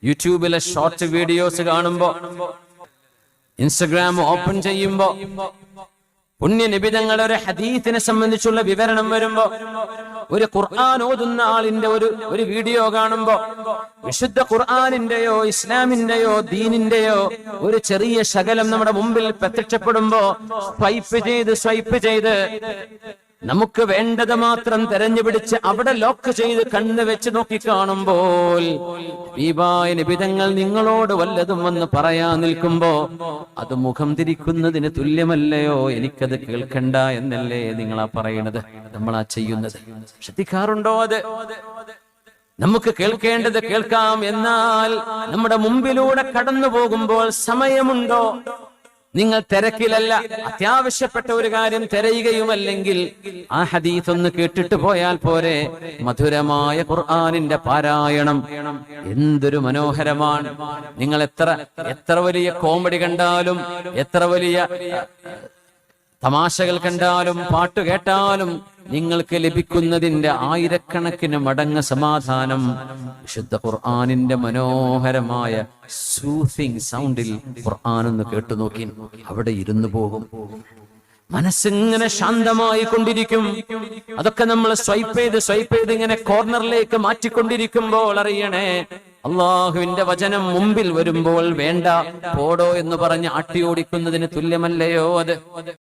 യൂട്യൂബിലെ short videos കാണുമ്പോ, Instagram open ചെയ്യുമ്പോ, പുണ്യ നിബിതങ്ങളുടെ ഒരു ഹദീസിനെ സംബന്ധിച്ചുള്ള വിവരണം വരുമ്പോ, ഒരു ഖുർആൻ ഓതുന്ന ആളിന്റെ ഒരു വീഡിയോ കാണുമ്പോ, വിശുദ്ധ ഖുർആനിന്റെയോ ഇസ്ലാമിന്റെയോ ദീനിന്റെയോ ഒരു ചെറിയ ശകലം നമ്മുടെ മുമ്പിൽ പ്രത്യക്ഷപ്പെടുമ്പോ സ്വൈപ്പ് ചെയ്ത് നമുക്ക് വേണ്ടത് മാത്രം തെരഞ്ഞുപിടിച്ച് അവിടെ ലോക്ക് ചെയ്ത് കണ്ണ് വെച്ച് നോക്കി കാണുമ്പോൾ ഹബീബായ നിബിതങ്ങൾ നിങ്ങളോട് വല്ലതും വന്ന് പറയാൻ നിൽക്കുമ്പോ അത് മുഖം തിരിക്കുന്നതിന് തുല്യമല്ലയോ? എനിക്കത് കേൾക്കണ്ട എന്നല്ലേ നിങ്ങളാ പറയണത്, നമ്മളാ ചെയ്യുന്നത്? ശ്രദ്ധിക്കാറുണ്ടോ? അത് നമുക്ക് കേൾക്കേണ്ടത് കേൾക്കാം, എന്നാൽ നമ്മുടെ മുമ്പിലൂടെ കടന്നു പോകുമ്പോൾ സമയമുണ്ടോ? നിങ്ങൾ തിരക്കിലല്ല, അത്യാവശ്യപ്പെട്ട ഒരു കാര്യം തിരയുകയുമല്ലെങ്കിൽ ആ ഹദീസ് ഒന്ന് കേട്ടിട്ട് പോയാൽ പോരെ. മധുരമായ ഖുർആനിന്റെ പാരായണം എന്തൊരു മനോഹരമാണ്! നിങ്ങൾ എത്ര വലിയ കോമഡി കണ്ടാലും, എത്ര വലിയ തമാശകൾ കണ്ടാലും, പാട്ട് കേട്ടാലും നിങ്ങൾക്ക് ലഭിക്കുന്നതിന്റെ ആയിരക്കണക്കിന് മടങ്ങ് സമാധാനം വിശുദ്ധ ഖുർആനിന്റെ മനോഹരമായ സൂത്തിങ് സൗണ്ടിൽ ഖുർആൻ ഒന്ന് കേട്ടു നോക്കി അവിടെ ഇരുന്നു പോകും. മനസ്സിങ്ങനെ ശാന്തമായി കൊണ്ടിരിക്കും. അതൊക്കെ നമ്മൾ സ്വൈപ്പ് ചെയ്ത് ഇങ്ങനെ കോർണറിലേക്ക് മാറ്റിക്കൊണ്ടിരിക്കുമ്പോൾ അറിയണേ, അള്ളാഹുവിന്റെ വചനം മുമ്പിൽ വരുമ്പോൾ വേണ്ട പോടോ എന്ന് പറഞ്ഞ് അട്ടിയോടിക്കുന്നതിന് തുല്യമല്ലയോ അത്?